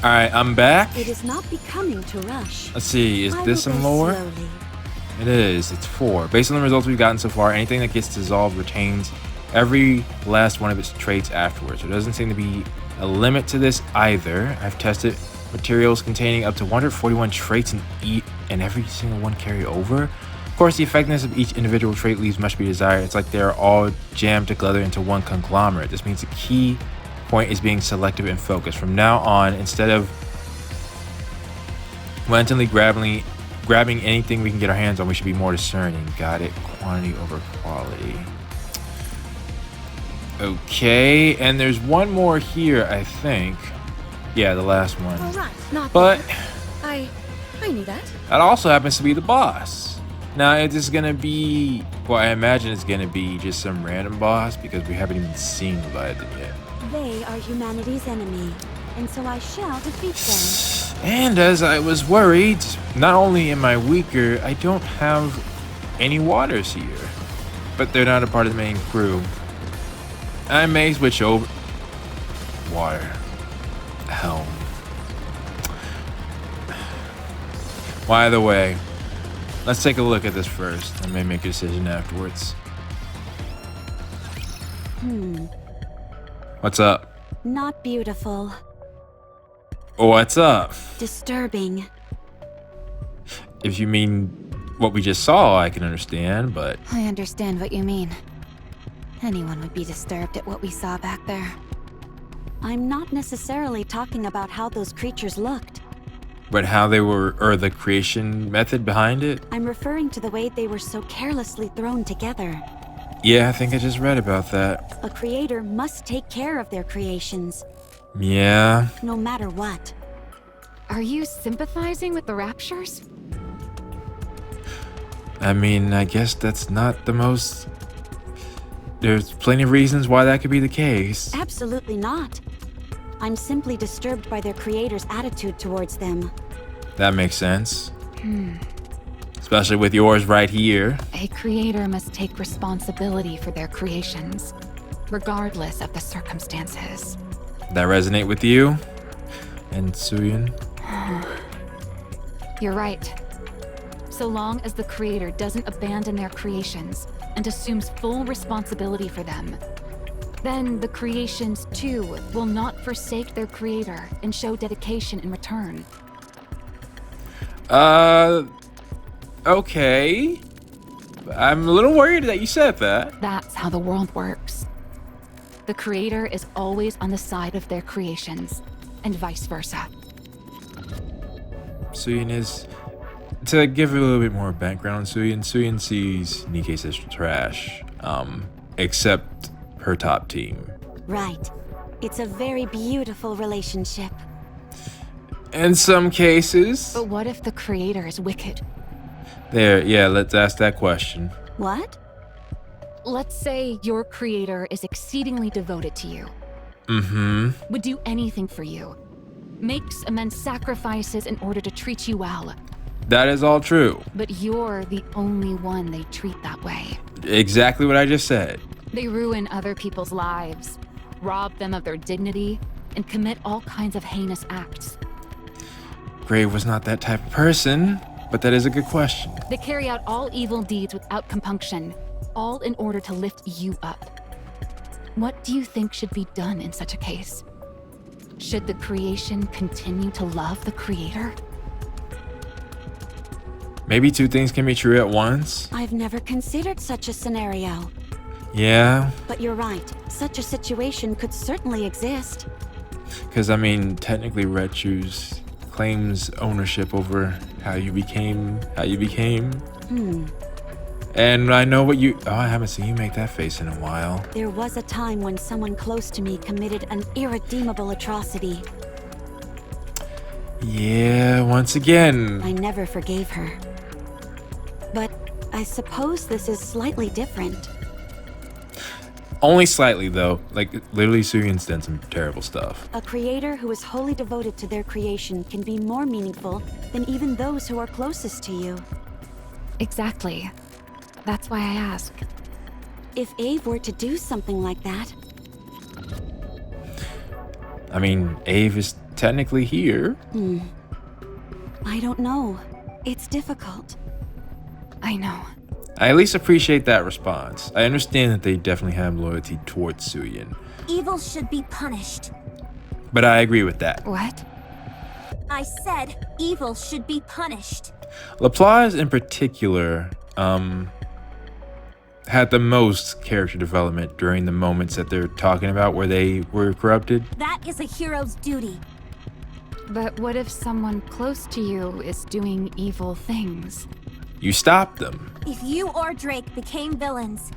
Alright, I'm back. It is not becoming to rush. Let's see, is I this will some go lore? slowly. It is. It's 4. Based on the results we've gotten so far, anything that gets dissolved retains every last one of its traits afterwards. There doesn't seem to be a limit to this either. I've tested materials containing up to 141 traits and every single one carry over. Of course, the effectiveness of each individual trait leaves much to be desired. It's like they're all jammed together into one conglomerate. This means the key point is being selective and focused. From now on, instead of relentlessly grabbing anything we can get our hands on, we should be more discerning. Got it. Quantity over quality. Okay, and there's one more here, I think. Yeah, the last one. All right, not But bad. I knew that. that also happens to be the boss. Now, is this gonna be? Well, I imagine it's gonna be just some random boss because we haven't even seen Leviathan yet. They are humanity's enemy, and so I shall defeat them. And as I was worried, not only am I weaker, I don't have any waters here. But they're not a part of the main crew. I may switch over. Water. Helm. Well, either way, let's take a look at this first. I may make a decision afterwards. What's up? Not beautiful. What's up? Disturbing. If you mean what we just saw, I can understand, but I understand what you mean. Anyone would be disturbed at what we saw back there. I'm not necessarily talking about how those creatures looked. how they were, or the creation method behind it? I'm referring to the way they were so carelessly thrown together. Yeah, I think I just read about that. A creator must take care of their creations, Yeah. no matter what. Are you sympathizing with the Raptures? I mean, I guess that's not the most... There's plenty of reasons why that could be the case. Absolutely not. I'm simply disturbed by their creator's attitude towards them. That makes sense. Especially with yours right here. A creator must take responsibility for their creations, regardless of the circumstances. That resonate with you? And Suyin? You're right. So long as the creator doesn't abandon their creations and assumes full responsibility for them, then the creations too will not forsake their creator and show dedication in return. Okay. I'm a little worried that you said that. That's how the world works. The creator is always on the side of their creations, and vice versa. Suyin is... To give a little bit more background on Suyin sees Nikke as trash. Except her top team. Right. It's a very beautiful relationship. In some cases. But what if the creator is wicked? There, yeah, let's ask that question. What? Let's say your creator is exceedingly devoted to you. Would do anything for you. Makes immense sacrifices in order to treat you well. That is all true. But you're the only one they treat that way. Exactly what I just said. They ruin other people's lives, rob them of their dignity, and commit all kinds of heinous acts. Grave was not that type of person, but that is a good question. They carry out all evil deeds without compunction, all in order to lift you up. What do you think should be done in such a case? Should the creation continue to love the creator? Maybe two things can be true at once. I've never considered such a scenario. Yeah, But you're right. Such a situation could certainly exist. because I mean, technically Red Shoes claims ownership over how you became. And I know what you... Oh, I haven't seen you make that face in a while. There was a time when someone close to me committed an irredeemable atrocity. Yeah, once again. I never forgave her. But I suppose this is slightly different. Only slightly, though. Like, literally, Suyun's done some terrible stuff. A creator who is wholly devoted to their creation can be more meaningful than even those who are closest to you. Exactly. That's why I ask. If Ave were to do something like that, I mean, Ave is technically here. I don't know. It's difficult. I know. I at least appreciate that response. I understand that they definitely have loyalty towards Suyin, Evil should be punished. but I agree with that. What? I said evil should be punished. Laplace in particular had the most character development during the moments that they're talking about where they were corrupted. That is a hero's duty. But what if someone close to you is doing evil things? You stop them. If you or Drake became villains,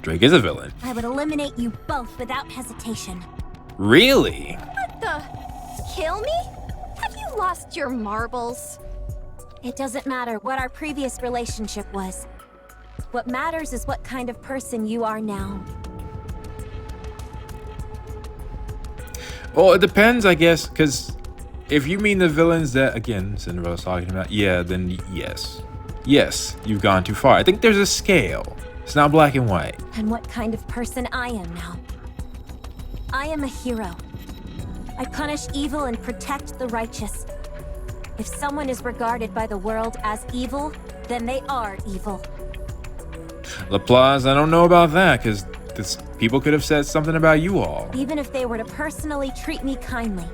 Drake is a villain. I would eliminate you both without hesitation. Really? What the? Kill me? Have you lost your marbles? It doesn't matter what our previous relationship was. What matters is what kind of person you are now. Well, it depends, I guess, because if you mean the villains that, again, Cinderella's talking about, yeah, then yes. Yes, you've gone too far. I think there's a scale. It's not black and white. And what kind of person I am now. I am a hero. I punish evil and protect the righteous. If someone is regarded by the world as evil, then they are evil. Laplace, I don't know about that, because people could have said something about you all. Even if they were to personally treat me kindly.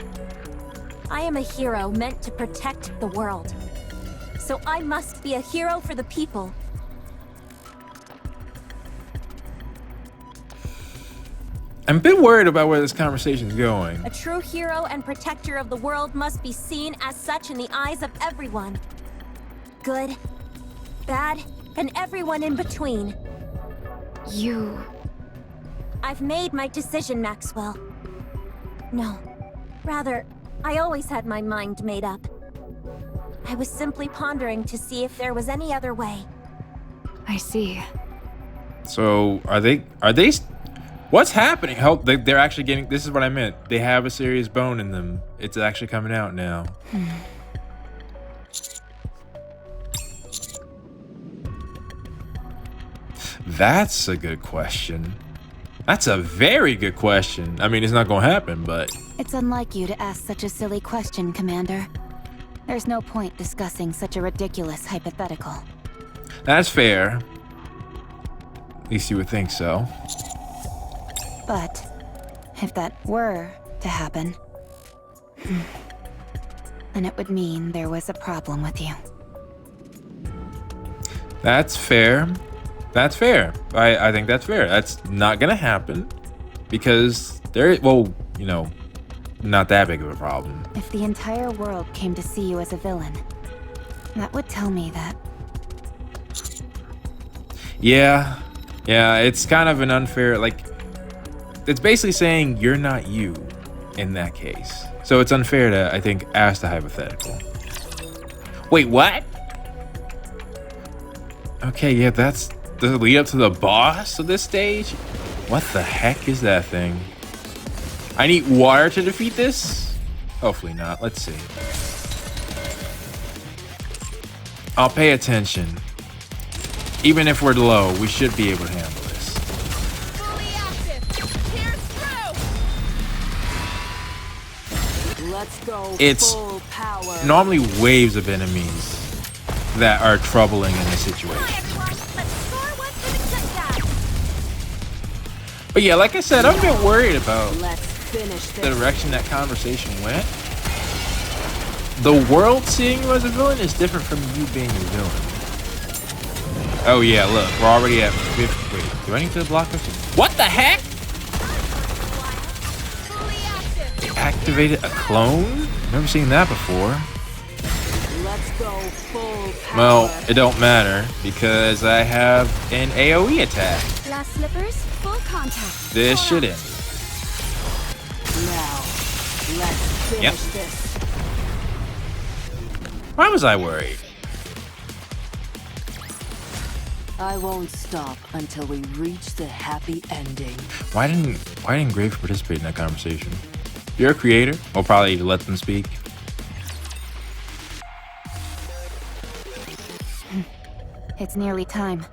I am a hero meant to protect the world. So I must be a hero for the people. I'm a bit worried about where this conversation is going. A true hero and protector of the world must be seen as such in the eyes of everyone. Good, bad, and everyone in between. You... I've made my decision, Maxwell. No, rather, I always had my mind made up. I was simply pondering to see if there was any other way. I see. So, are they, what's happening? Help, they're actually getting, this is what I meant. They have a serious bone in them. It's actually coming out now. That's a good question. That's a very good question. I mean, it's not gonna happen, but... It's unlike you to ask such a silly question, Commander. There's no point discussing such a ridiculous hypothetical. That's fair. At least you would think so. But if that were to happen, then it would mean there was a problem with you. That's fair. That's fair. I think that's fair. That's not gonna happen because well, you know, not that big of a problem. If the entire world came to see you as a villain, that would tell me that. Yeah, it's kind of an unfair, like, it's basically saying you're not you in that case. So it's unfair to, I think, ask the hypothetical. Wait, what? Okay, yeah, that's the lead up to the boss of this stage? What the heck is that thing? I need water to defeat this? Hopefully not. Let's see. I'll pay attention. Even if we're low, we should be able to handle this. Fully active. Here's through. Let's go. It's full power. normally waves of enemies that are troubling in this situation. But yeah, like I said, I'm a bit worried about Let's finish the this. direction that conversation went. The world seeing you as a villain is different from you being a villain. Oh yeah, look, we're already at 50. Wait, do I need to block this? What the heck? They activated a clone? Never seen that before. Let's go full power. Well, it don't matter because I have an AoE attack. Glass slippers, full contact. This should end. Now, let's finish Yep. this. Why was I worried? I won't stop until we reach the happy ending. Why didn't Grave participate in that conversation? You're a creator. We'll probably let them speak. It's nearly time.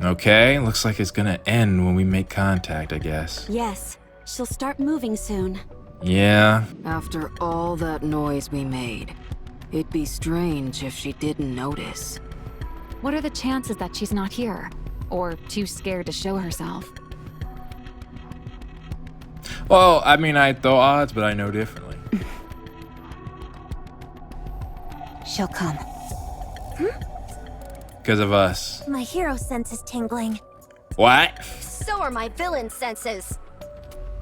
Okay, looks like it's gonna end when we make contact, I guess. Yes, she'll start moving soon. Yeah. After all that noise we made, it'd be strange if she didn't notice. What are the chances that she's not here? Or too scared to show herself? Well, I mean, I throw odds, but I know differently. She'll come. Because of us. My hero sense is tingling. What? So are my villain senses.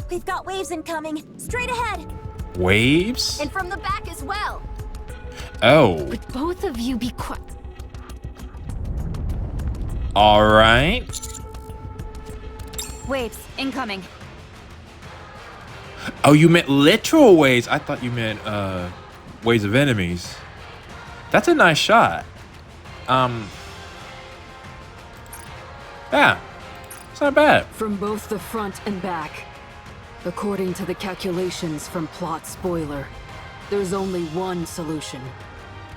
We've got waves incoming. Straight ahead. Waves? And from the back as well. Oh. Would both of you be quiet? All right. Waves, incoming. Oh, you meant literal waves. I thought you meant waves of enemies. That's a nice shot. Yeah. It's not bad. From both the front and back. According to the calculations from Plot Spoiler, there's only one solution.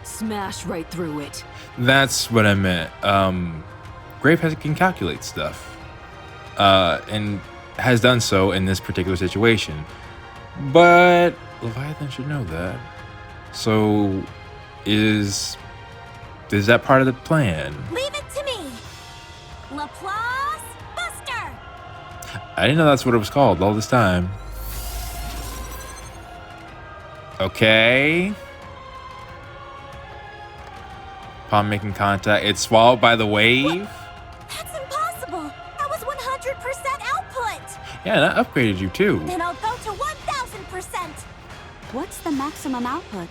Smash right through it. That's what I meant. Grape can calculate stuff. And has done so in this particular situation. But Leviathan should know that. So is that part of the plan? Leave it to me. Laplace Buster. I didn't know that's what it was called all this time. Okay. Upon making contact, it's swallowed by the wave. That's impossible. That was 100% output. Yeah, that upgraded you too. Then I'll go to 1000%. What's the maximum output?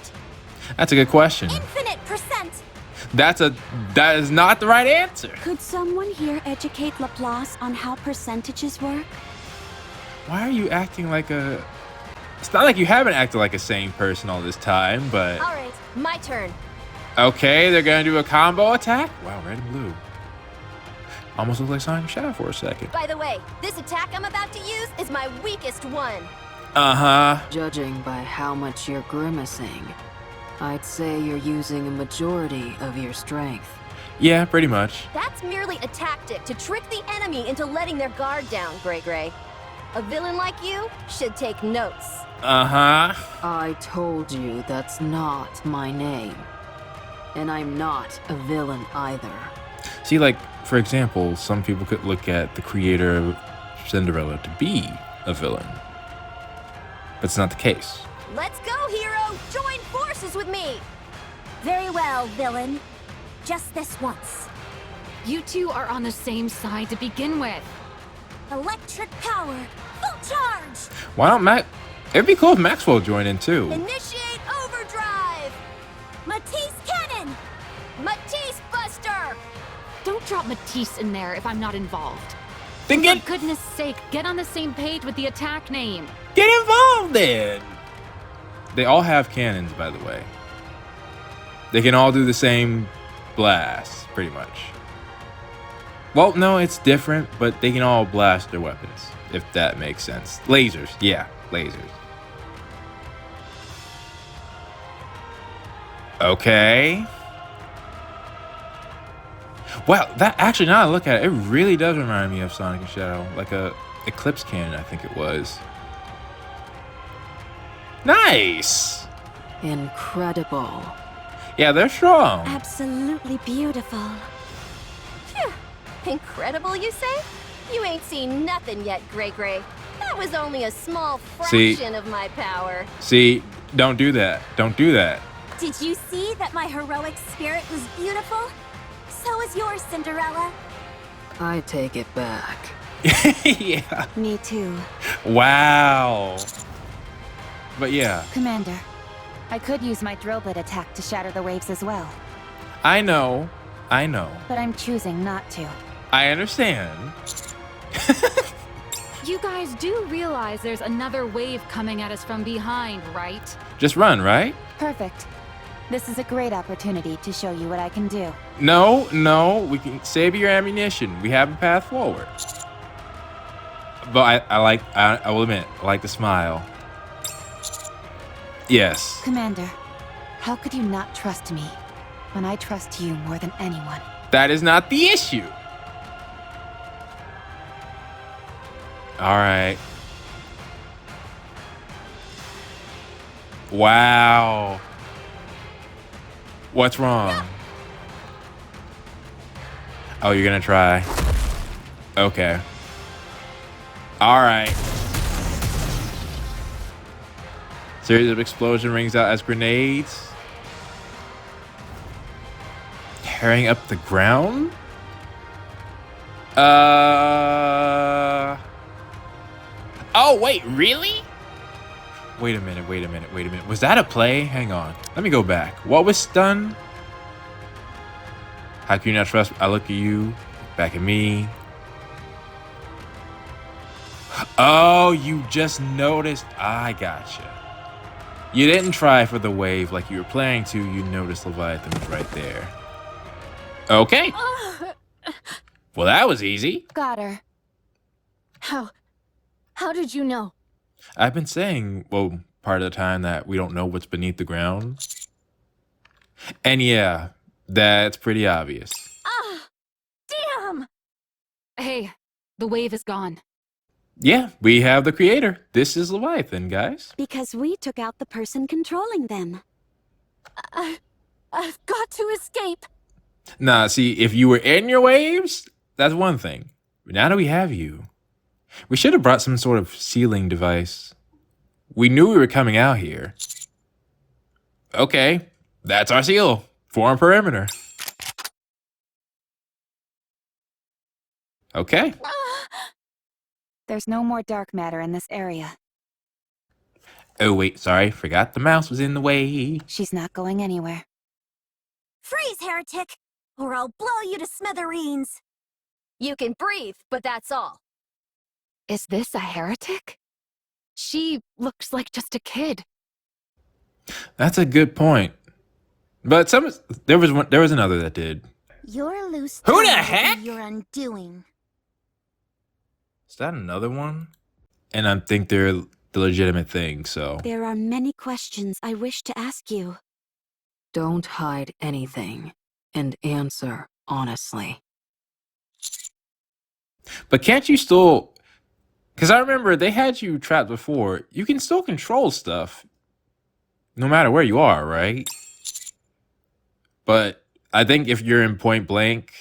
That's a good question. Infinite percent. That is not the right answer. Could someone here educate Laplace on how percentages work? Why are you acting like a... It's not like you haven't acted like a sane person all this time, but... All right, my turn. Okay, they're gonna do a combo attack? Wow, red and blue. Almost looked like Sonic and Shadow for a second. By the way, this attack I'm about to use is my weakest one. Uh-huh. Judging by how much you're grimacing, I'd say you're using a majority of your strength. Yeah, pretty much. That's merely a tactic to trick the enemy into letting their guard down, Gray Gray. A villain like you should take notes. Uh-huh. I told you that's not my name. And I'm not a villain either. See, like, for example, some people could look at the creator of Cinderella to be a villain. But it's not the case. Let's go, hero! Join forces with me! Very well, villain. Just this once. You two are on the same side to begin with. Electric power, full charge! Why don't It'd be cool if Maxwell joined in too. Initiate overdrive! Matisse cannon! Matisse buster! Don't drop Matisse in there if I'm not involved. Then For goodness sake, get on the same page with the attack name. get involved then. They all have cannons, by the way. They can all do the same blast, pretty much. Well, no, it's different, but they can all blast their weapons, if that makes sense. Lasers, yeah, lasers. Okay. Wow, that actually, now I look at it, it really does remind me of Sonic and Shadow. Like a Eclipse cannon, I think it was. Nice! Incredible. Yeah, they're strong. Absolutely beautiful. Phew. Incredible, you say? You ain't seen nothing yet, Gray Gray. That was only a small fraction of my power. See, don't do that. Don't do that. Did you see that my heroic spirit was beautiful? So is yours, Cinderella. I take it back. Yeah. Me too. Wow. But yeah, Commander, I could use my drill bit attack to shatter the waves as well, I know. but I'm choosing not to. I understand. You guys do realize there's another wave coming at us from behind, right? Just run, right? Perfect. This is a great opportunity to show you what I can do. No, we can save your ammunition. We have a path forward. But I will admit, I like the smile. Yes. Commander, how could you not trust me when I trust you more than anyone? That is not the issue. All right. Wow. What's wrong? Oh, you're gonna try. Okay. All right. Series of explosion rings out as grenades. Tearing up the ground? Oh, wait, really? Wait a minute. Was that a play? Hang on. Let me go back. What was done? How can you not trust? I look at you, back at me. Oh, you just noticed. I gotcha. You didn't try for the wave like you were planning to. You noticed Leviathan was right there. Okay. Well, that was easy. Got her. How did you know? I've been saying, well, part of the time that we don't know what's beneath the ground. And yeah, that's pretty obvious. Damn! Hey, the wave is gone. Yeah, we have the creator. This is Leviathan, guys. Because we took out the person controlling them. I've got to escape. Nah, see, if you were in your waves, that's one thing. But now that we have you, we should have brought some sort of sealing device. We knew we were coming out here. Okay, that's our seal. Form perimeter. Okay. There's no more dark matter in this area. Oh, wait, sorry. Forgot the mouse was in the way. She's not going anywhere. Freeze, heretic, or I'll blow you to smithereens. You can breathe, but that's all. Is this a heretic? She looks like just a kid. That's a good point. But there was another that did. Your loose Who the tongue will heck? be your undoing. Is that another one? And I think they're the legitimate thing, so. There are many questions I wish to ask you. Don't hide anything and answer honestly. But can't you still... Because I remember they had you trapped before. You can still control stuff no matter where you are, right? But I think if you're in point blank,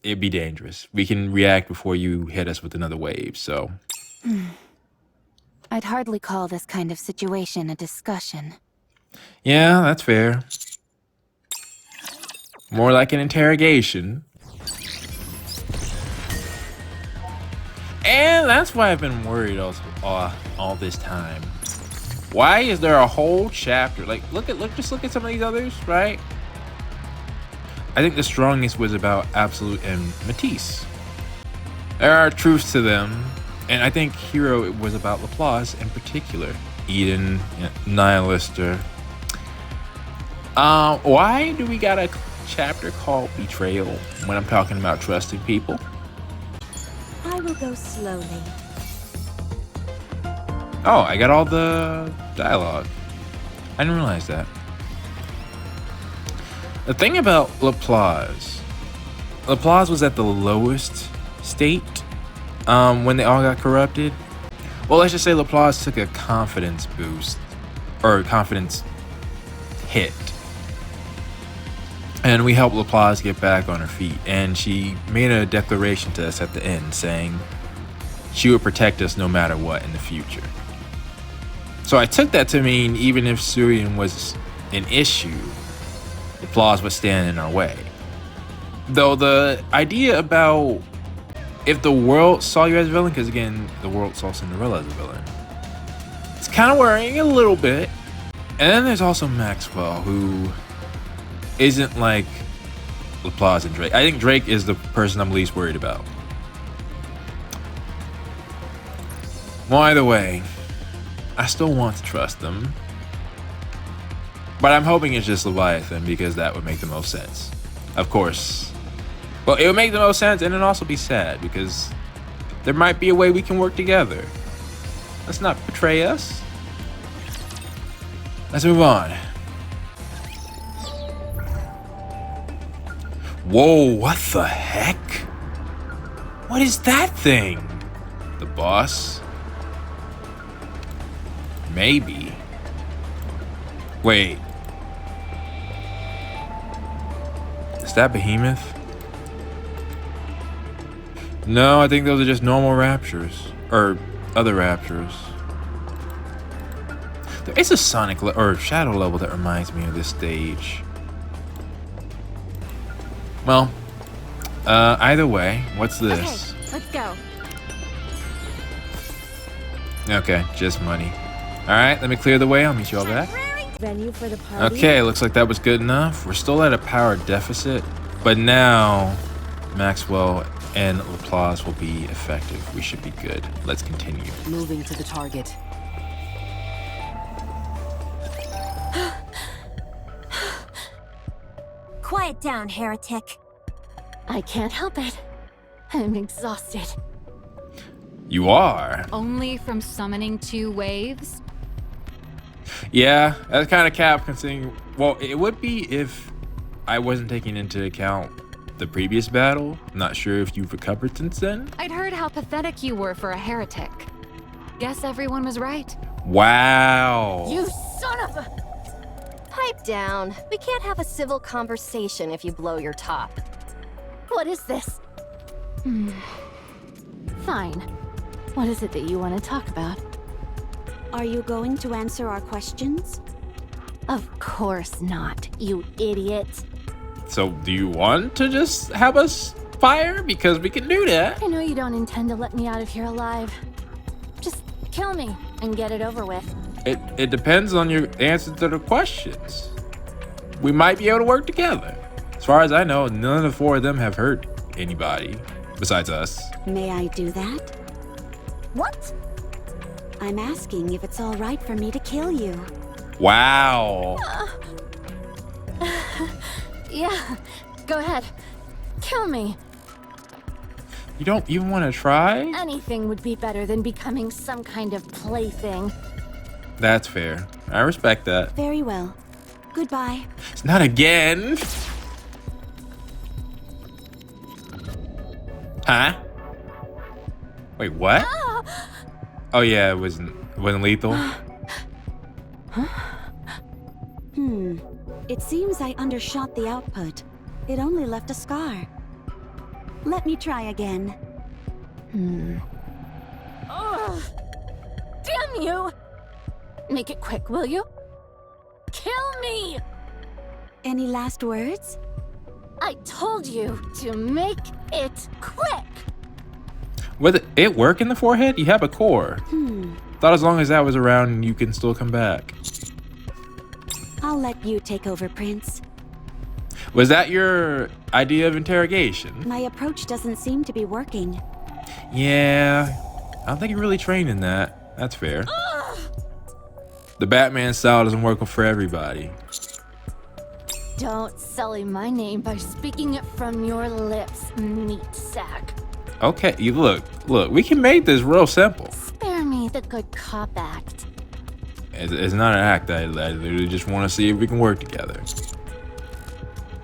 it'd be dangerous. We can react before you hit us with another wave, so... I'd hardly call this kind of situation a discussion. Yeah, that's fair. More like an interrogation. And that's why I've been worried all this time. Why is there a whole chapter? Like, just look at some of these others, right? I think the strongest was about Absolute and Matisse. There are truths to them, and I think Hero was about Laplace in particular. Eden, Nihilister. Why do we got a chapter called Betrayal when I'm talking about trusting people? I will go slowly. Oh, I got all the dialogue. I didn't realize that. The thing about Laplace was at the lowest state when they all got corrupted. Well, let's just say Laplace took a confidence boost, or confidence hit. And we helped Laplace get back on her feet, and she made a declaration to us at the end saying she would protect us no matter what in the future. So I took that to mean even if Syrian was an issue, Laplace would stand in our way. Though the idea about if the world saw you as a villain, because again, the world saw Cinderella as a villain, it's kind of worrying a little bit. And then there's also Maxwell, who isn't like Laplace and Drake. I think Drake is the person I'm least worried about. Well, either way, I still want to trust them. But I'm hoping it's just Leviathan, because that would make the most sense. Of course. Well, it would make the most sense, and it'd also be sad, because there might be a way we can work together. Let's not betray us. Let's move on. Whoa, what the heck? What is that thing? The boss? Maybe. Wait. Is that Behemoth? No, I think those are just normal raptors. Or other raptors. There is a Sonic or Shadow level that reminds me of this stage. Well, either way, what's this? Okay, let's go. Okay, just money. Alright, let me clear the way. I'll meet you all back. Venue for the party. Okay, looks like that was good enough. We're still at a power deficit, but now Maxwell and Laplace will be effective. We should be good. Let's continue. Moving to the target. Quiet down, heretic. I can't help it. I'm exhausted. You are. Only from summoning 2 waves? Yeah, that's kind of cap considering. Well, it would be if I wasn't taking into account the previous battle. I'm not sure if you've recovered since then. I'd heard how pathetic you were for a heretic. Guess everyone was right. Wow. You son of a... Pipe down. We can't have a civil conversation if you blow your top. What is this? Fine. What is it that you want to talk about? Are you going to answer our questions? Of course not, you idiot. So do you want to just have us fire? Because we can do that. I know you don't intend to let me out of here alive. Just kill me and get it over with. It depends on your answer to the questions. We might be able to work together. As far as I know, none of the 4 of them have hurt anybody besides us. May I do that? What? I'm asking if it's all right for me to kill you. Wow. Yeah, go ahead. Kill me. You don't even want to try? Anything would be better than becoming some kind of plaything. That's fair. I respect that. Very well. Goodbye. It's not again. Huh? Wait, what? Oh yeah, it wasn't lethal. It seems I undershot the output. It only left a scar. Let me try again. Ugh. Damn you! Make it quick, will you? Kill me! Any last words? I told you to make it quick! Would it work in the forehead? You have a core. Thought as long as that was around, you can still come back. I'll let you take over, Prince. Was that your idea of interrogation? My approach doesn't seem to be working. Yeah, I don't think you're really trained in that. That's fair. The Batman style doesn't work for everybody. Don't sully my name by speaking it from your lips, meat sack. Okay, you look, we can make this real simple. Spare me the good cop act. It's not an act. I literally just want to see if we can work together.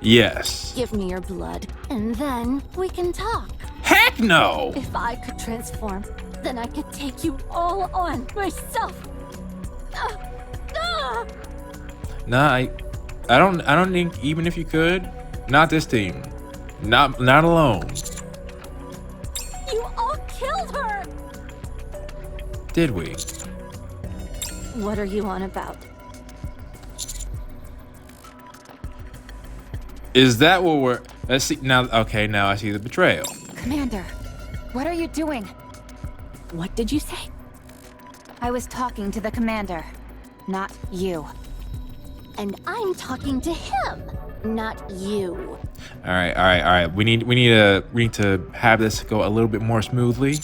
Yes. Give me your blood, and then we can talk. Heck no! If I could transform, then I could take you all on myself. Nah, I don't think even if you could, not this team, not alone. You all killed her. Did we? What are you on about? Is that what we're? Let's see now. Okay, now I see the betrayal. Commander, what are you doing? What did you say? I was talking to the commander, not you. And I'm talking to him, not you. All right. We need to have this go a little bit more smoothly.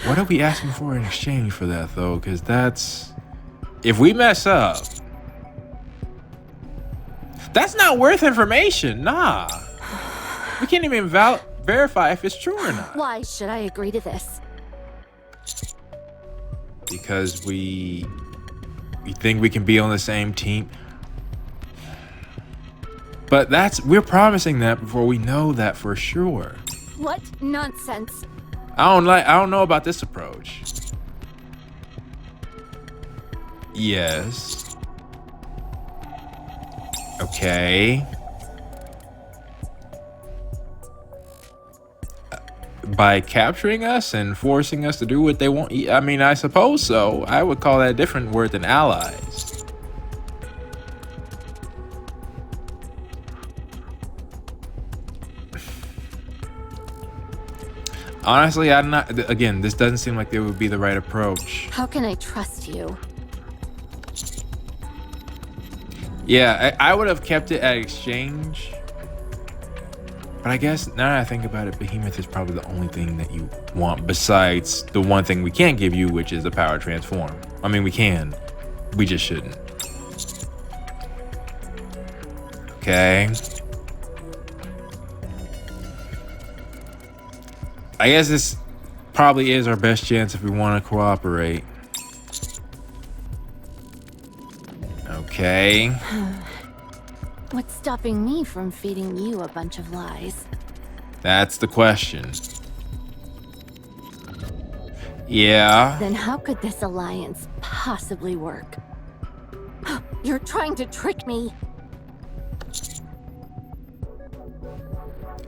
What are we asking for in exchange for that, though? Because that's... If we mess up... That's not worth information, nah. We can't even verify if it's true or not. Why should I agree to this? Because we think we can be on the same team. But we're promising that before we know that for sure. What nonsense. I don't know about this approach. Yes. Okay. By capturing us and forcing us to do what they want. I mean, I suppose so. I would call that a different word than allies. Honestly, I'm not. Again, this doesn't seem like it would be the right approach. How can I trust you? Yeah, I would have kept it at exchange. But I guess now that I think about it, Behemoth is probably the only thing that you want besides the one thing we can't give you, which is the power to transform. I mean, we can. We just shouldn't. Okay. I guess this probably is our best chance if we want to cooperate. Okay. What's stopping me from feeding you a bunch of lies? That's the question. Yeah. Then how could this alliance possibly work? You're trying to trick me.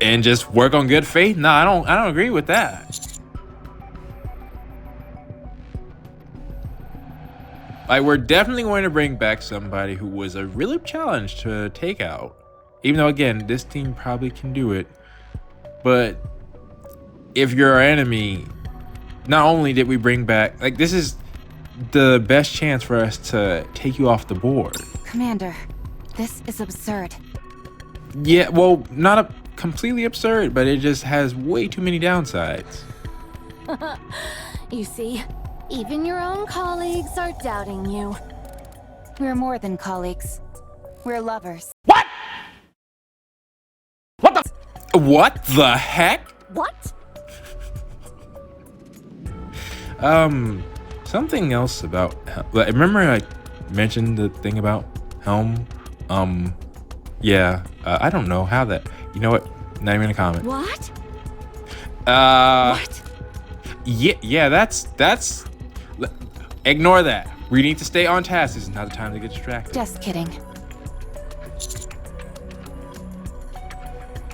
And just work on good faith? No, I don't agree with that. Like, we're definitely going to bring back somebody who was a really challenge to take out. Even though, again, this team probably can do it. But if you're our enemy, not only did we bring back... Like, this is the best chance for us to take you off the board. Commander, this is absurd. Yeah, well, not completely absurd, but it just has way too many downsides. You see, even your own colleagues are doubting you. We're more than colleagues. We're lovers. What? What the heck? What? Something else about... Remember I mentioned the thing about Helm? Yeah, I don't know how that... You know what? Not even gonna comment. What? What? Yeah, that's... Ignore that. We need to stay on task. This is not the time to get distracted. Just kidding.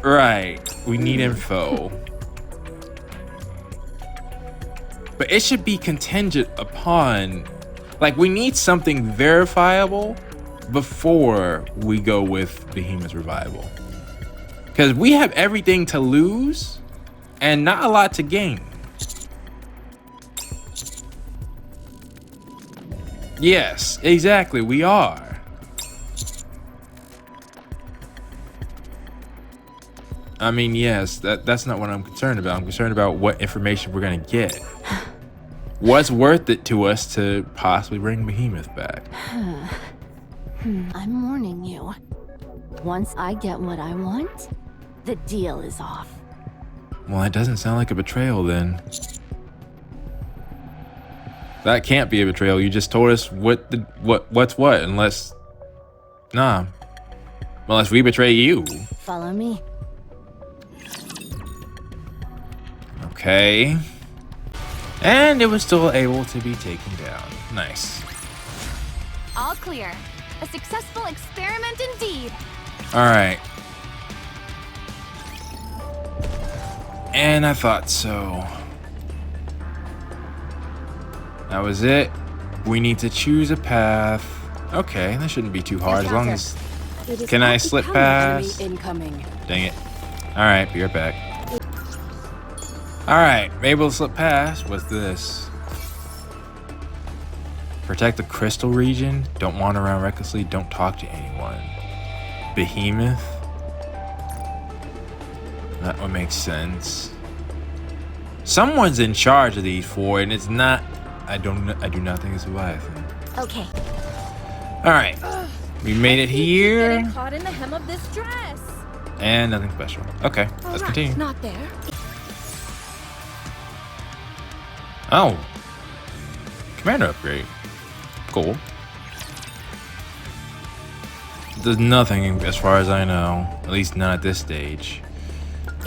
Right. We need info. But it should be contingent upon... Like, we need something verifiable before we go with Behemoth's revival. Because we have everything to lose and not a lot to gain. Yes, exactly, we are. I mean, yes, that's not what I'm concerned about. I'm concerned about what information we're gonna get. What's worth it to us to possibly bring Behemoth back? I'm warning you. Once I get what I want, the deal is off. Well, that doesn't sound like a betrayal then. That can't be a betrayal. You just told us what's what, unless... Nah. Unless we betray you. Follow me. Okay. And it was still able to be taken down. Nice. All clear. A successful experiment indeed. Alright. And I thought so. That was it. We need to choose a path. Okay, that shouldn't be too hard as long as... Can I slip past? Incoming. Dang it. Alright, be right back. Alright, able to slip past with this. Protect the crystal region. Don't wander around recklessly. Don't talk to anyone. Behemoth. That would make sense. Someone's in charge of these four, and it's not... I do not think it's Leviathan. Okay. Alright. We made it here. Getting caught in the hem of this dress. And nothing special. Okay, let's continue. Not there. Oh. Commander upgrade. Cool. There's nothing as far as I know. At least not at this stage.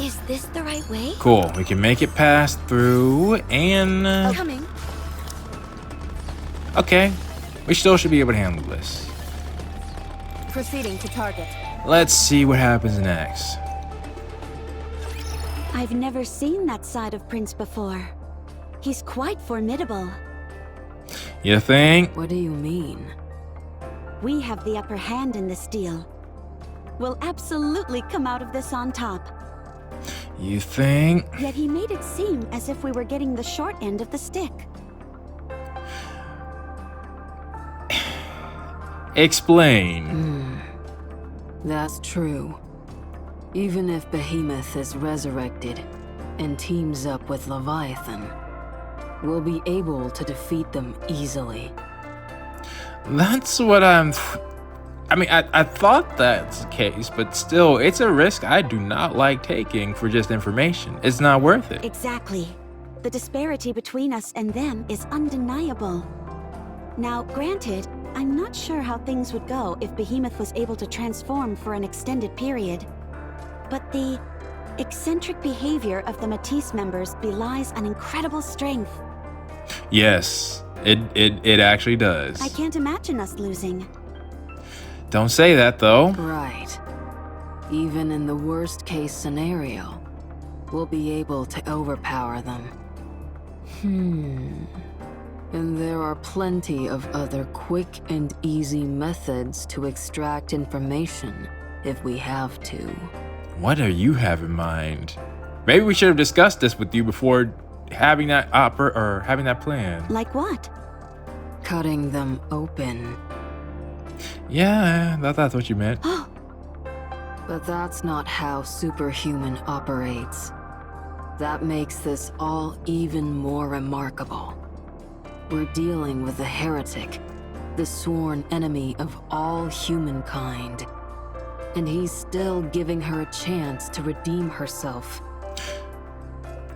Is this the right way? Cool. We can make it pass through and... Coming. Okay. We still should be able to handle this. Proceeding to target. Let's see what happens next. I've never seen that side of Prince before. He's quite formidable. You think? What do you mean? We have the upper hand in this deal. We'll absolutely come out of this on top. You think? Yet he made it seem as if we were getting the short end of the stick. Explain. That's true. Even if Behemoth is resurrected and teams up with Leviathan, we'll be able to defeat them easily. That's what I mean, I thought that's the case, but still, it's a risk I do not like taking for just information. It's not worth it. Exactly. The disparity between us and them is undeniable. Now, granted, I'm not sure how things would go if Behemoth was able to transform for an extended period. But the eccentric behavior of the Matisse members belies an incredible strength. Yes, it actually does. I can't imagine us losing. Don't say that, though. Right. Even in the worst case scenario, we'll be able to overpower them. And there are plenty of other quick and easy methods to extract information if we have to. What do you have in mind? Maybe we should have discussed this with you before having that having that plan. Like what? Cutting them open. Yeah, that's what you meant. But that's not how superhuman operates. That makes this all even more remarkable. We're dealing with a heretic, the sworn enemy of all humankind. And he's still giving her a chance to redeem herself.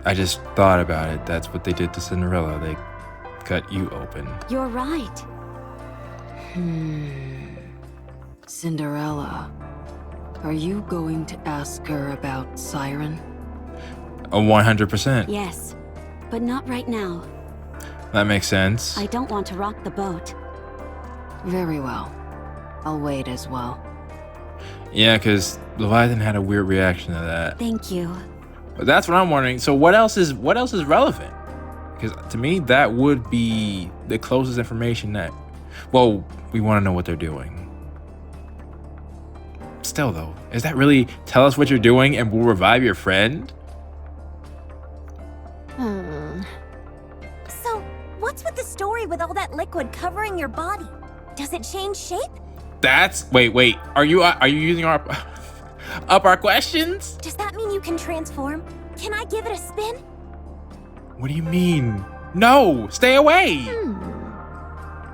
I just thought about it. That's what they did to Cinderella. They cut you open. You're right. Cinderella, are you going to ask her about Siren? 100%. Yes, but not right now. That makes sense. I don't want to rock the boat. Very well. I'll wait as well. Yeah, because Leviathan had a weird reaction to that. Thank you. But that's what I'm wondering. So what else is relevant? Because to me, that would be the closest information that, well, we want to know what they're doing. Still, though, is that really tell us what you're doing and we'll revive your friend? So, what's with the story with all that liquid covering your body? Does it change shape? That's wait. Are you using our up our questions? Does that mean you can transform? Can I give it a spin? What do you mean? No, stay away.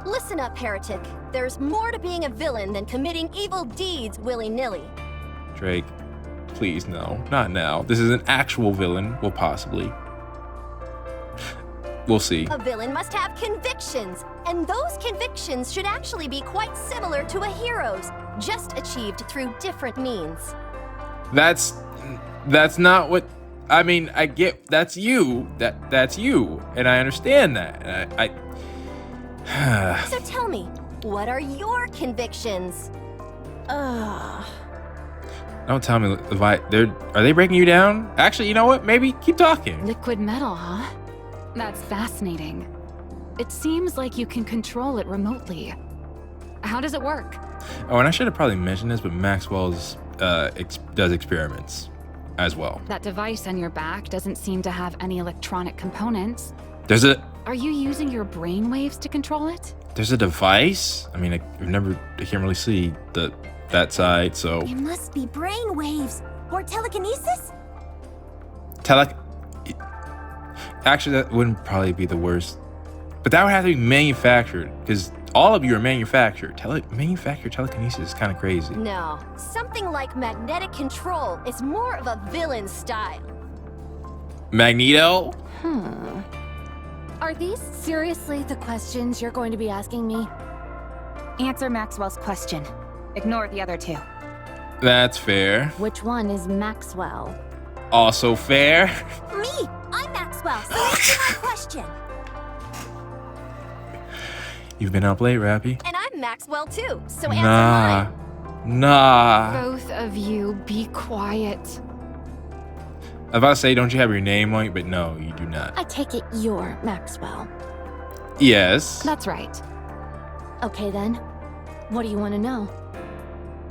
Listen up, heretic. There's more to being a villain than committing evil deeds willy-nilly. Drake, please no, not now. This is an actual villain. Well, possibly. We'll see. A villain must have convictions, and those convictions should actually be quite similar to a hero's, just achieved through different means. That's not what I mean. I get that's you. That's you, and I understand that. And So tell me, what are your convictions? Don't tell me, Levi. Are they breaking you down? Actually, you know what? Maybe keep talking. Liquid metal, huh? That's fascinating. It seems like you can control it remotely. How does it work? Oh, and I should have probably mentioned this, but Maxwell's does experiments as well. That device on your back doesn't seem to have any electronic components. Are you using your brain waves to control it? There's a device? I mean, I can't really see that side, so. It must be brain waves or telekinesis? Actually, that wouldn't probably be the worst. But that would have to be manufactured, because all of you are manufactured. Manufactured telekinesis is kind of crazy. No, something like magnetic control is more of a villain style. Magneto? Are these seriously the questions you're going to be asking me? Answer Maxwell's question. Ignore the other two. That's fair. Which one is Maxwell? Also fair. Me! I'm Maxwell, so answer my question. You've been up late, Rapi? And I'm Maxwell too, so answer Nah. mine. Nah. Both of you, be quiet. I was about to say, don't you have your name on it? But no, you do not. I take it you're Maxwell. Yes. That's right. Okay then. What do you want to know?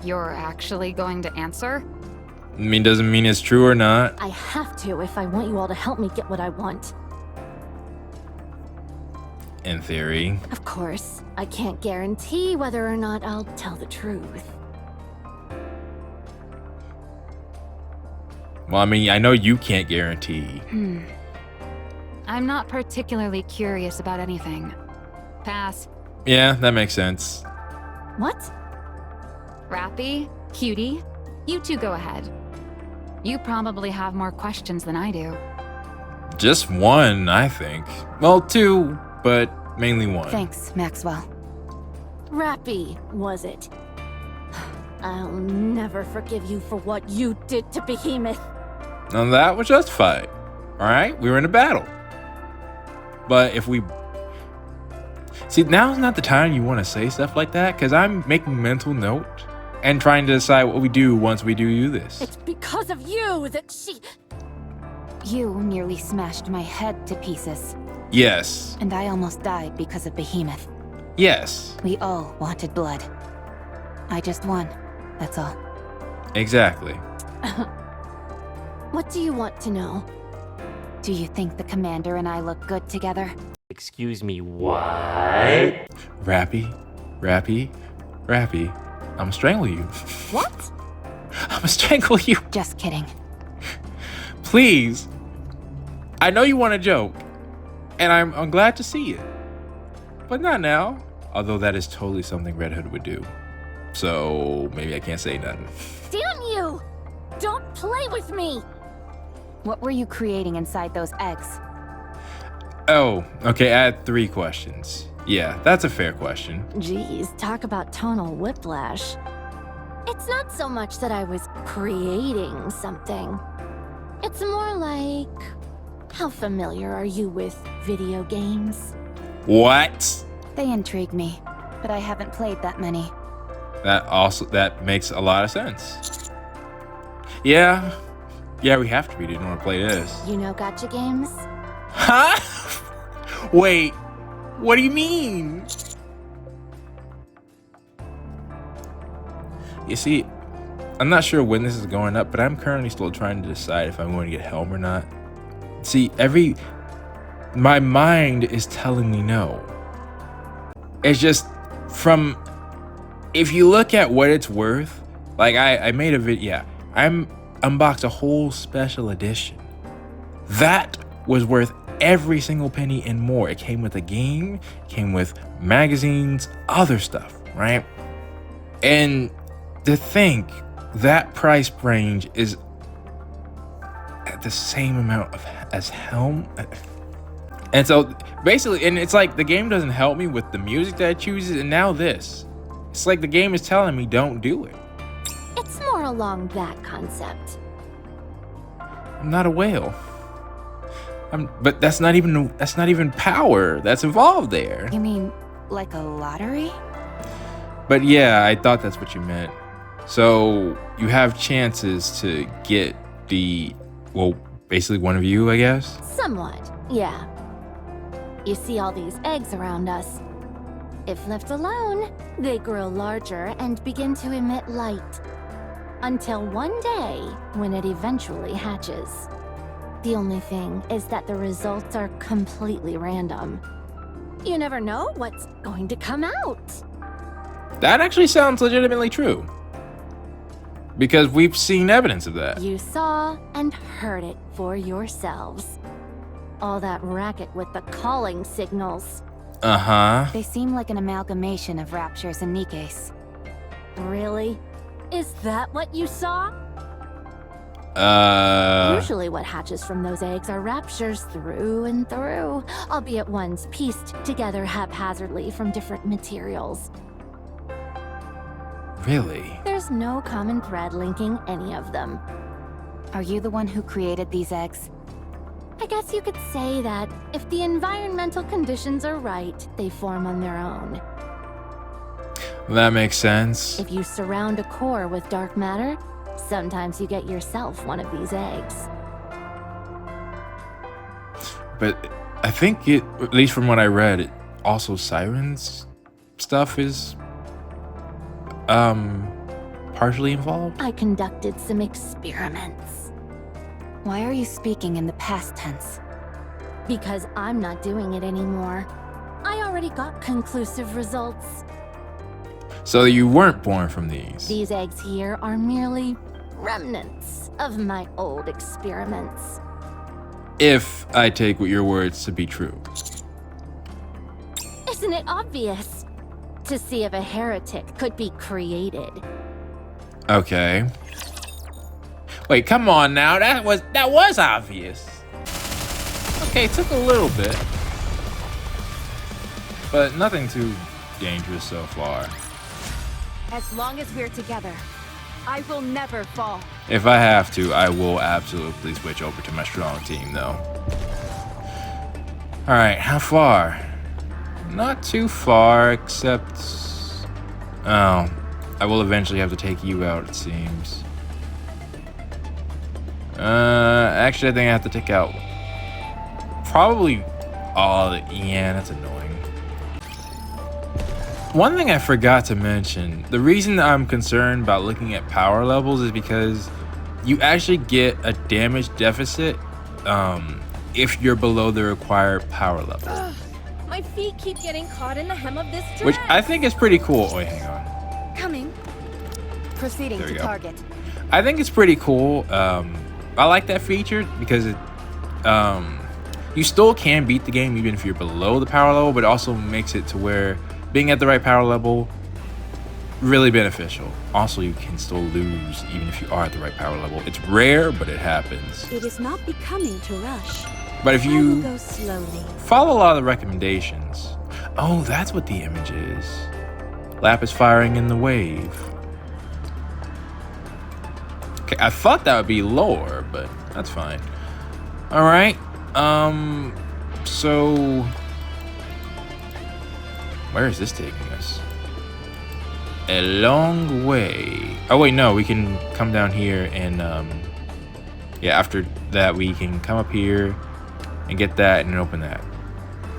You're actually going to answer? I mean, doesn't mean it's true or not. I have to if I want you all to help me get what I want. In theory. Of course, I can't guarantee whether or not I'll tell the truth. Well, I mean, I know you can't guarantee. I'm not particularly curious about anything. Pass. Yeah, that makes sense. What? Rapi, Cutie, you two go ahead. You probably have more questions than I do. Just one, I think. Well, two, but mainly one. Thanks, Maxwell. Rapi, was it? I'll never forgive you for what you did to Behemoth. Now that was justified. Alright, we were in a battle. But if we... See, now's not the time you want to say stuff like that, because I'm making mental note and trying to decide what we do once we do this. It's because of you that she... You nearly smashed my head to pieces, Yes. and I almost died because of Behemoth. Yes. We all wanted blood. I just won, that's all. Exactly. What do you want to know? Do you think the commander and I look good together? Excuse me, what? Rapi, I'm gonna strangle you. What? I'm gonna strangle you. Just kidding. Please. I know you want to joke, and I'm glad to see it. But not now. Although that is totally something Red Hood would do. So maybe I can't say nothing. Damn you! Don't play with me! What were you creating inside those eggs? Oh, okay, I had 3 questions. Yeah, that's a fair question. Geez, talk about tonal whiplash. It's not so much that I was creating something. It's more like... How familiar are you with video games? What? They intrigue me, but I haven't played that many. That makes a lot of sense. Yeah, we have to be in order to play this. You know gacha games? Huh? Wait, what do you mean? You see, I'm not sure when this is going up, but I'm currently still trying to decide if I'm going to get Helm or not. See, my mind is telling me no. It's just from, if you look at what it's worth, like I made a video, yeah, I'm unboxed a whole special edition. That was worth every single penny and more. It came with a game, came with magazines, other stuff, right? And to think that price range is at the same amount as Helm. And so basically, and it's like the game doesn't help me with the music that it chooses, and now this. It's like the game is telling me don't do it. It's more along that concept. I'm not a whale. But that's not even power that's involved there. You mean like a lottery? But yeah, I thought that's what you meant. So you have chances to get basically one of you, I guess. Somewhat, yeah. You see all these eggs around us. If left alone, they grow larger and begin to emit light. Until one day, when it eventually hatches. The only thing is that the results are completely random. You never know what's going to come out. That actually sounds legitimately true. Because we've seen evidence of that. You saw and heard it for yourselves. All that racket with the calling signals. Uh-huh. They seem like an amalgamation of raptures and Nikkes. Really? Is that what you saw? Usually what hatches from those eggs are raptures through and through, albeit ones pieced together haphazardly from different materials. Really? There's no common thread linking any of them. Are you the one who created these eggs? I guess you could say that if the environmental conditions are right, they form on their own. That makes sense. If you surround a core with dark matter, sometimes you get yourself one of these eggs. But I think it, at least from what I read, it also Siren's stuff is partially involved. I conducted some experiments. Why are you speaking in the past tense? Because I'm not doing it anymore. I already got conclusive results. So you weren't born from these. These eggs here are merely remnants of my old experiments. If I take your words to be true. Isn't it obvious? To see if a heretic could be created. Okay. Wait, come on now. That was obvious. Okay, it took a little bit. But nothing too dangerous so far. As long as we're together, I will never fall. If I have to, I will absolutely switch over to my strong team, though. Alright, how far? Not too far, except... Oh, I will eventually have to take you out, it seems. Actually, I think I have to take out... Probably all the... Yeah, that's annoying. One thing I forgot to mention, the reason I'm concerned about looking at power levels is because you actually get a damage deficit if you're below the required power level. My feet keep getting caught in the hem of this dress. Which I think is pretty cool. Wait, hang on. Coming. Proceeding There we to go. target. I think it's pretty cool. I like that feature because it, you still can beat the game even if you're below the power level, but it also makes it to where being at the right power level, really beneficial. Also, you can still lose even if you are at the right power level. It's rare, but it happens. It is not becoming to rush. But if I will you go slowly. follow a lot of the recommendations... Oh, that's what the image is. Lapis firing in the wave. Okay, I thought that would be lower, but that's fine. Alright, so... Where is this taking us? A long way. Oh wait, no, we can come down here and yeah, after that we can come up here and get that and open that.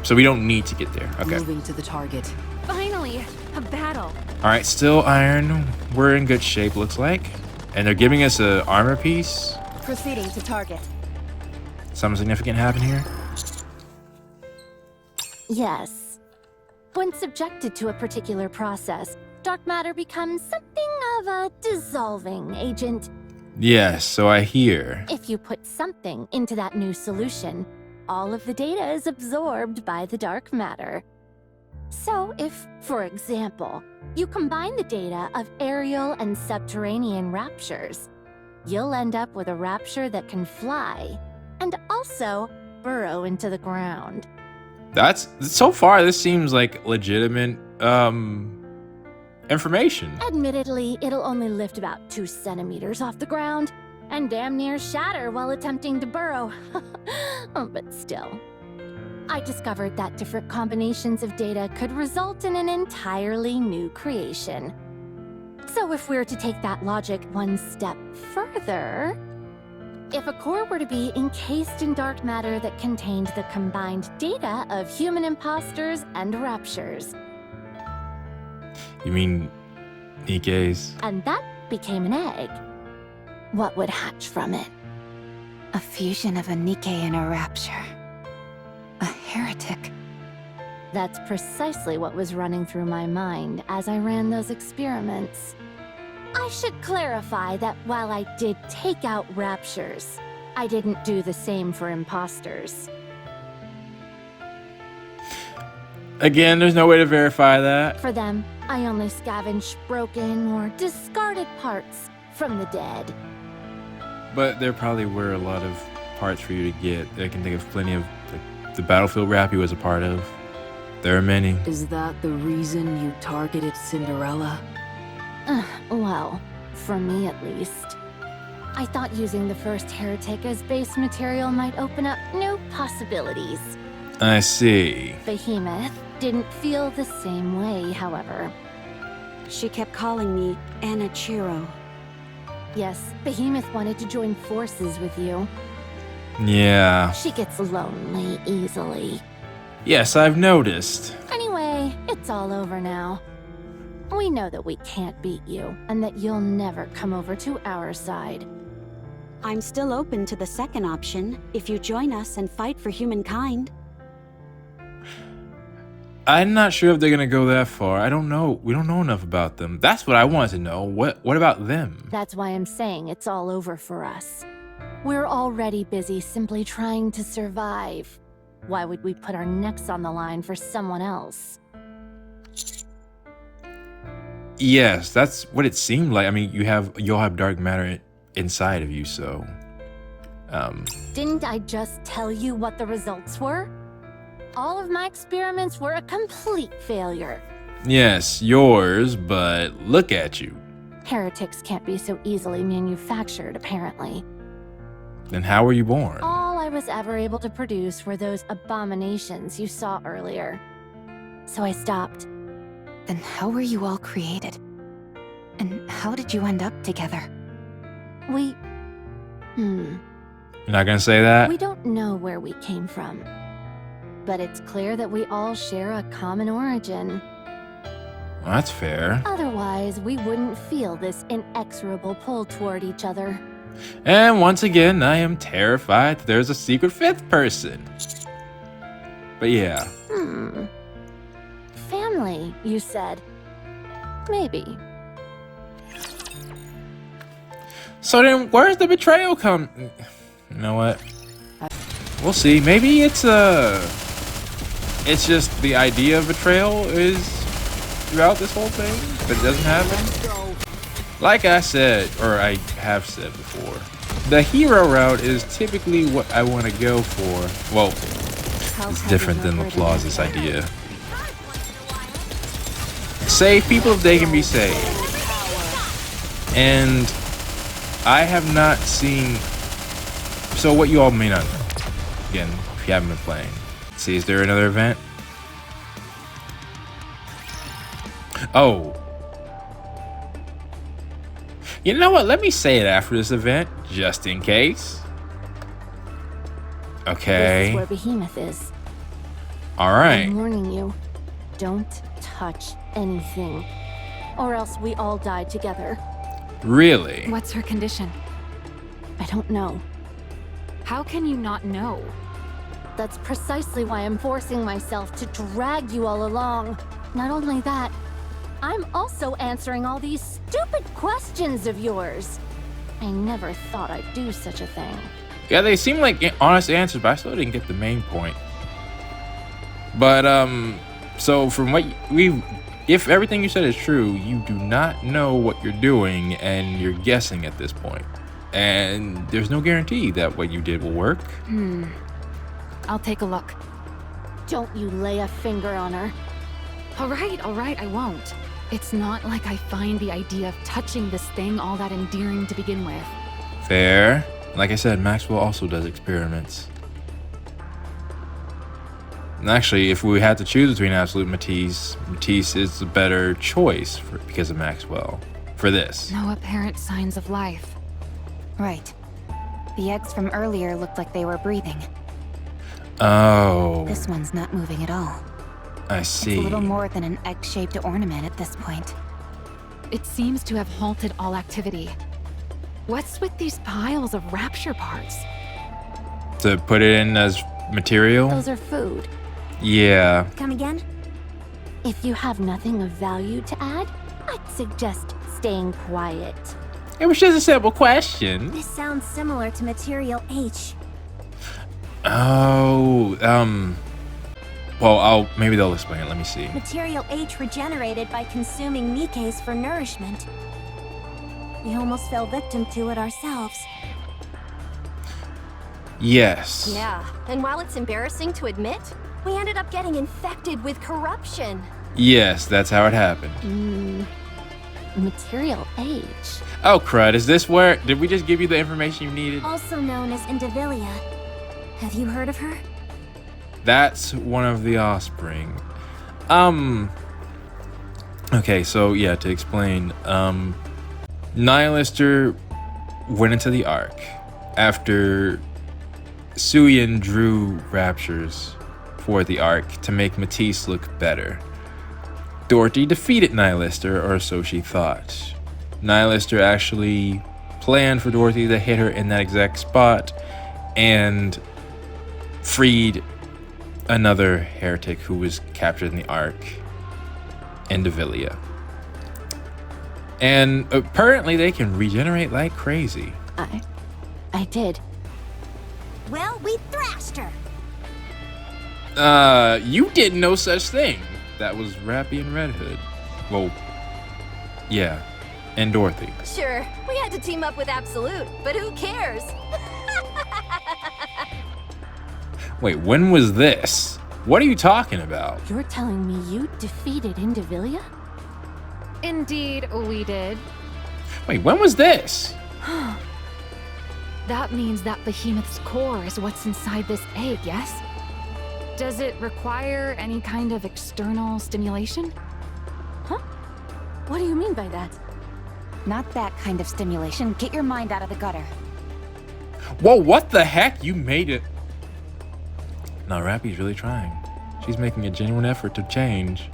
So we don't need to get there. Okay. Moving to the target. Finally, a battle. All right, still iron. We're in good shape, looks like. And they're giving us a armor piece. Proceeding to target. Something significant happen here? Yes. When subjected to a particular process, dark matter becomes something of a dissolving agent. Yes, so I hear. If you put something into that new solution, all of the data is absorbed by the dark matter. So if, for example, you combine the data of aerial and subterranean raptures, you'll end up with a rapture that can fly and also burrow into the ground. That's so far this seems like legitimate information. Admittedly, it'll only lift about 2 centimeters off the ground and damn near shatter while attempting to burrow. But still. I discovered that different combinations of data could result in an entirely new creation. So if we're to take that logic one step further, if a core were to be encased in dark matter that contained the combined data of human imposters and raptures, You mean Nikke's? and that became an egg, what would hatch from it? A fusion of a Nikke and a rapture. A heretic. That's precisely what was running through my mind as I ran those experiments. I should clarify that while I did take out raptures, I didn't do the same for imposters. Again, there's no way to verify that. For them, I only scavenged broken or discarded parts from the dead. But there probably were a lot of parts for you to get. I can think of plenty of like, the battlefield Rapi was a part of. There are many. Is that the reason you targeted Cinderella? Well, for me at least. I thought using the first heretic as base material might open up new possibilities. I see. Behemoth didn't feel the same way, however. She kept calling me Anna Chiro. Yes, Behemoth wanted to join forces with you. Yeah. She gets lonely easily. Yes, I've noticed. Anyway, it's all over now. We know that we can't beat you, and that you'll never come over to our side. I'm still open to the second option, if you join us and fight for humankind. I'm not sure if they're gonna go that far. I don't know. We don't know enough about them. That's what I wanted to know. What about them? That's why I'm saying it's all over for us. We're already busy simply trying to survive. Why would we put our necks on the line for someone else? Yes, that's what it seemed like. I mean, you'll have dark matter inside of you, so Didn't I just tell you what the results were? All of my experiments were a complete failure. yes, yours, but look at you. Heretics can't be so easily manufactured, apparently. Then how were you born? All I was ever able to produce were those abominations you saw earlier. So I stopped. Then how were you all created? And how did you end up together? We... You're not gonna say that? We don't know where we came from. But it's clear that we all share a common origin. Well, that's fair. Otherwise, we wouldn't feel this inexorable pull toward each other. And once again, I am terrified that there's a secret fifth person. But yeah. Family, you said. Maybe. So then, where's the betrayal come? You know what? We'll see. Maybe it's just the idea of betrayal is throughout this whole thing, but it doesn't happen. Like I said, or I have said before, the hero route is typically what I want to go for. Well, it's different than Laplace's idea. Save people if they can be saved. And I have not seen... So what you all may not know, again, if you haven't been playing. See, is there another event? Oh. You know what? Let me say it after this event, just in case. Okay. This is where Behemoth is. All right. I'm warning you. Don't touch anything. Or else we all die together. Really? What's her condition? I don't know. How can you not know? That's precisely why I'm forcing myself to drag you all along. Not only that, I'm also answering all these stupid questions of yours. I never thought I'd do such a thing. Yeah, they seem like honest answers, but I still didn't get the main point. But, so from what if everything you said is true, you do not know what you're doing and you're guessing at this point. And there's no guarantee that what you did will work. I'll take a look. Don't you lay a finger on her. All right, I won't. It's not like I find the idea of touching this thing all that endearing to begin with. Fair. Like I said, Maxwell also does experiments. And actually, if we had to choose between Absolute and Matisse is the better choice because of Maxwell for this. No apparent signs of life. Right. The eggs from earlier looked like they were breathing. Oh, This one's not moving at all. I It's see. a little more than an egg-shaped ornament at this point. It seems to have halted all activity. What's with these piles of rapture parts? To put it in as material? Those are food. Yeah. Come again? If you have nothing of value to add, I'd suggest staying quiet. It was just a simple question. This sounds similar to Material H. Oh, well, maybe they'll explain it. Let me see. Material H regenerated by consuming Nikke's for nourishment. We almost fell victim to it ourselves. Yes. Yeah, and while it's embarrassing to admit, we ended up getting infected with corruption. Yes, that's how it happened. material age. Oh crud, is this where, did we just give you the information you needed? Also known as Indivilia. Have you heard of her? That's one of the offspring. Okay, so yeah, to explain, Nihilister went into the Ark after Suyin drew raptures for the Ark to make Matisse look better. Dorothy defeated Nihilister, or so she thought. Nihilister actually planned for Dorothy to hit her in that exact spot and freed another heretic who was captured in the Ark, Indivilia. And apparently they can regenerate like crazy. I did. Well, we thrashed her. You did no such thing. That was Rapi and Red Hood. Well, yeah, and Dorothy. Sure, we had to team up with Absolute, but who cares? Wait, when was this? What are you talking about? You're telling me you defeated Indivilia? Indeed, we did. Wait, when was this? That means that Behemoth's core is what's inside this egg, yes? Does it require any kind of external stimulation? Huh? What do you mean by that? Not that kind of stimulation. Get your mind out of the gutter. Whoa, what the heck? You made it. No, Rapi's really trying. She's making a genuine effort to change.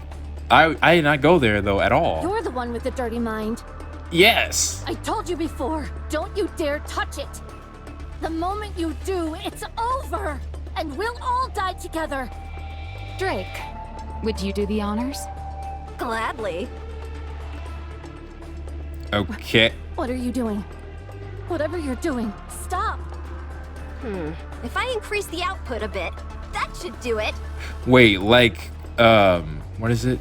I did not go there, though, at all. You're the one with the dirty mind. Yes! I told you before, don't you dare touch it. The moment you do, it's over. And we'll all die together. Drake, would you do the honors? Gladly. Okay. What are you doing? Whatever you're doing, stop. If I increase the output a bit, that should do it. Wait, like, what is it?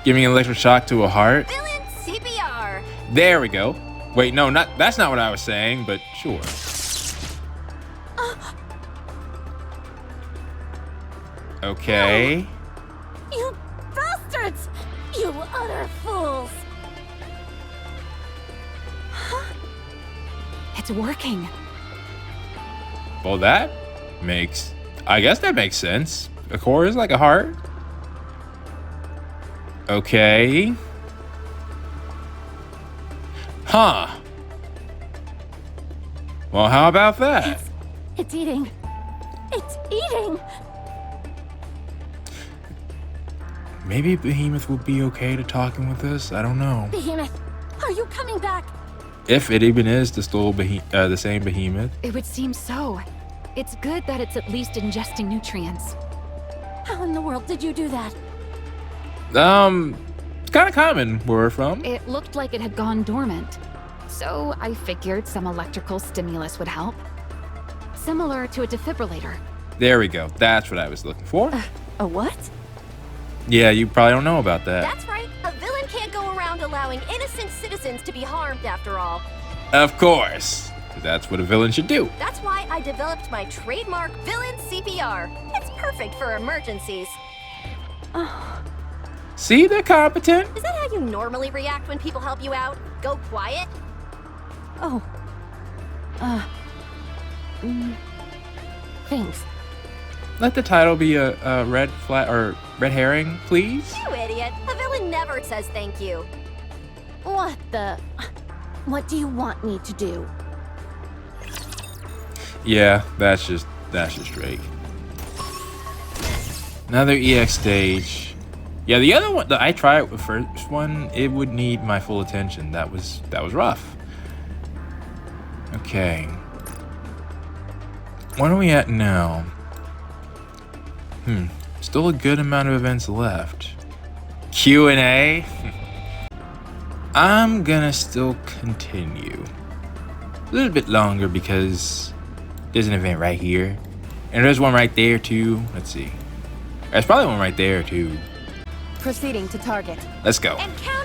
Giving an electroshock to a heart? Villain CPR. There we go. Wait, no, that's not what I was saying, but sure. Okay. You bastards! You utter fools! It's working. Well, I guess that makes sense. A core is like a heart. Okay. Huh. Well, how about that? It's eating. It's eating! Maybe Behemoth will be okay to talking with us. I don't know. Behemoth, are you coming back? If it even is the same Behemoth. It would seem so. It's good that it's at least ingesting nutrients. How in the world did you do that? It's kind of common where we're from. It looked like it had gone dormant. So I figured some electrical stimulus would help. Similar to a defibrillator. There we go. That's what I was looking for. A what? Yeah, you probably don't know about that. That's right. A villain can't go around allowing innocent citizens to be harmed after all. Of course. 'Cause that's what a villain should do. That's why I developed my trademark Villain CPR. It's perfect for emergencies. See, they're competent. Is that how you normally react when people help you out? Go quiet? Oh. Thanks. Let the title be a red herring, please. You idiot. A villain never says thank you. What the... What do you want me to do? Yeah, that's just Drake. Another EX stage. Yeah, the other one that I tried the first one, it would need my full attention. That was rough. Okay. What are we at now? Still a good amount of events left. Q&A. I'm gonna still continue a little bit longer because there's an event right here, and there's one right there too. Let's see. There's probably one right there too. Proceeding to target. Let's go. Encounter